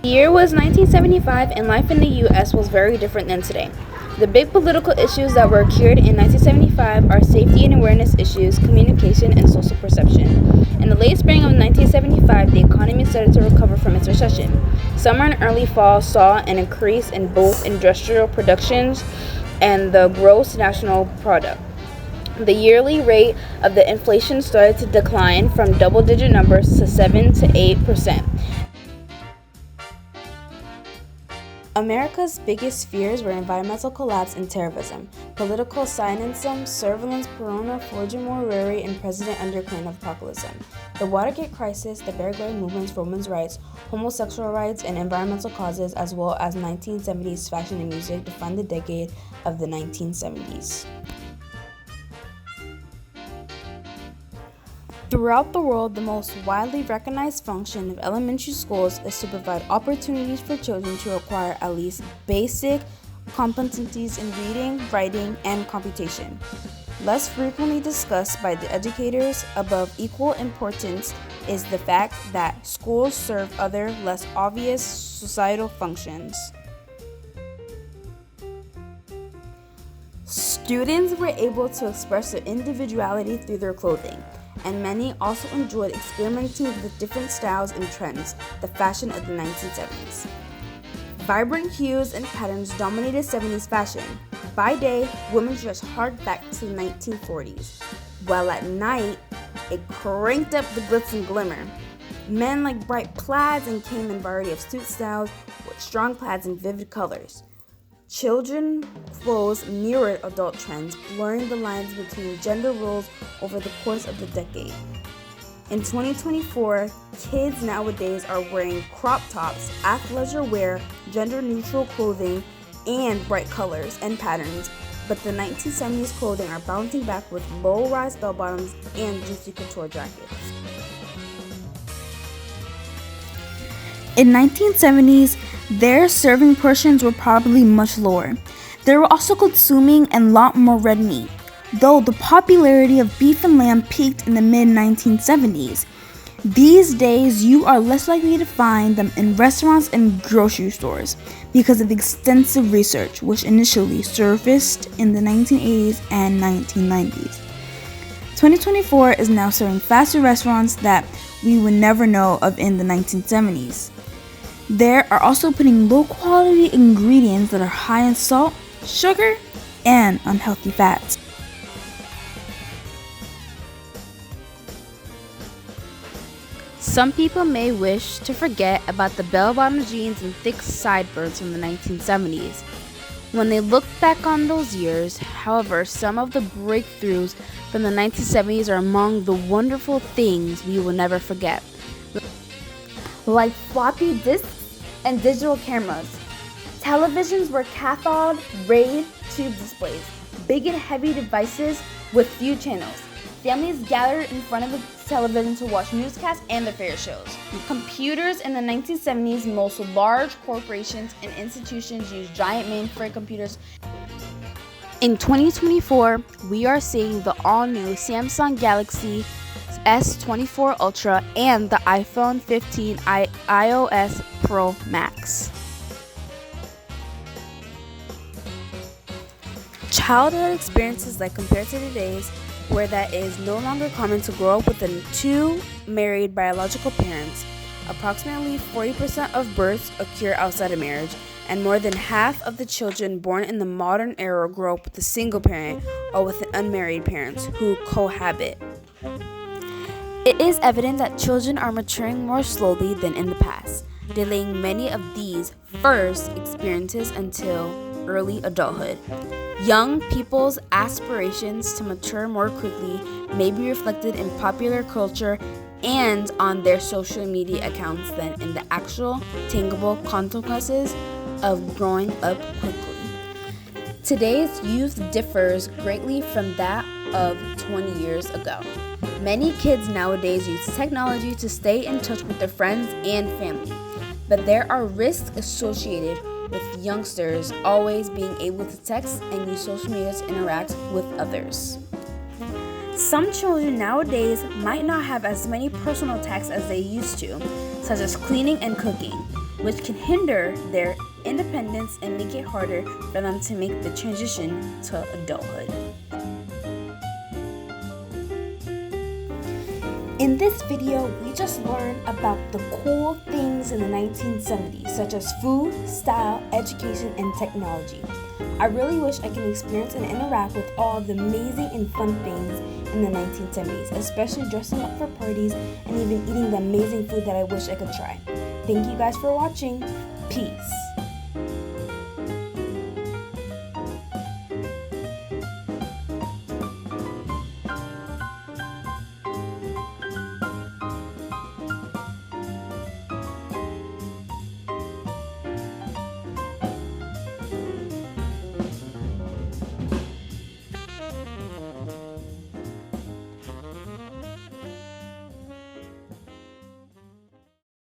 The year was 1975, and life in the U.S. was very different than today. The big political issues that were occurred in 1975 are safety and awareness issues, communication, and social perception. In the late spring of 1975, the economy started to recover from its recession. Summer and early fall saw an increase in both industrial productions and the gross national product. The yearly rate of the inflation started to decline from double-digit numbers to 7 to 8%. America's biggest fears were environmental collapse and terrorism, political cynicism, surveillance, corona, fortune mortuary, and president undercurrent of populism. The Watergate crisis, the Belgrade movements for women's rights, homosexual rights, and environmental causes, as well as 1970s fashion and music defined the decade of the 1970s. Throughout the world, the most widely recognized function of elementary schools is to provide opportunities for children to acquire at least basic competencies in reading, writing, and computation. Less frequently discussed by the educators, above equal importance is the fact that schools serve other, less obvious societal functions. Students were able to express their individuality through their clothing, and many also enjoyed experimenting with different styles and trends, the fashion of the 1970s. Vibrant hues and patterns dominated 70s fashion. By day, women dressed hard back to the 1940s, while at night, it cranked up the glitz and glimmer. Men liked bright plaids and came in a variety of suit styles with strong plaids and vivid colors. Children's clothes mirrored adult trends, blurring the lines between gender roles over the course of the decade. In 2024, kids nowadays are wearing crop tops, athleisure wear, gender-neutral clothing, and bright colors and patterns, but the 1970s clothing are bouncing back with low-rise bell-bottoms and juicy couture jackets. In 1970s, their serving portions were probably much lower. They were also consuming a lot more red meat, though the popularity of beef and lamb peaked in the mid-1970s. These days, you are less likely to find them in restaurants and grocery stores because of extensive research, which initially surfaced in the 1980s and 1990s. 2024 is now serving fast food restaurants that we would never know of in the 1970s. They are also putting low-quality ingredients that are high in salt, sugar, and unhealthy fats. Some people may wish to forget about the bell-bottom jeans and thick sideburns from the 1970s. When they look back on those years, however, some of the breakthroughs from the 1970s are among the wonderful things we will never forget. Like floppy disks and digital cameras. Televisions were cathode ray tube displays, big and heavy devices with few channels. Families gathered in front of the television to watch newscasts and the fair shows. Computers in the 1970s, most large corporations and institutions used giant mainframe computers. In 2024, we are seeing the all-new Samsung Galaxy S24 Ultra and the iPhone 15 iOS Pro Max. Childhood experiences like compared to today's, where that is no longer common to grow up with two married biological parents. Approximately 40% of births occur outside of marriage, and more than half of the children born in the modern era grow up with a single parent or with unmarried parents who cohabit. It is evident that children are maturing more slowly than in the past, delaying many of these first experiences until early adulthood. Young people's aspirations to mature more quickly may be reflected in popular culture and on their social media accounts than in the actual, tangible consequences of growing up quickly. Today's youth differs greatly from that of 20 years ago. Many kids nowadays use technology to stay in touch with their friends and family, but there are risks associated with youngsters always being able to text and use social media to interact with others. Some children nowadays might not have as many personal tasks as they used to, such as cleaning and cooking. which can hinder their independence and make it harder for them to make the transition to adulthood. In this video, we just learned about the cool things in the 1970s, such as food, style, education, and technology. I really wish I could experience and interact with all the amazing and fun things in the 1970s, especially dressing up for parties and even eating the amazing food that I wish I could try. Thank you guys for watching. Peace.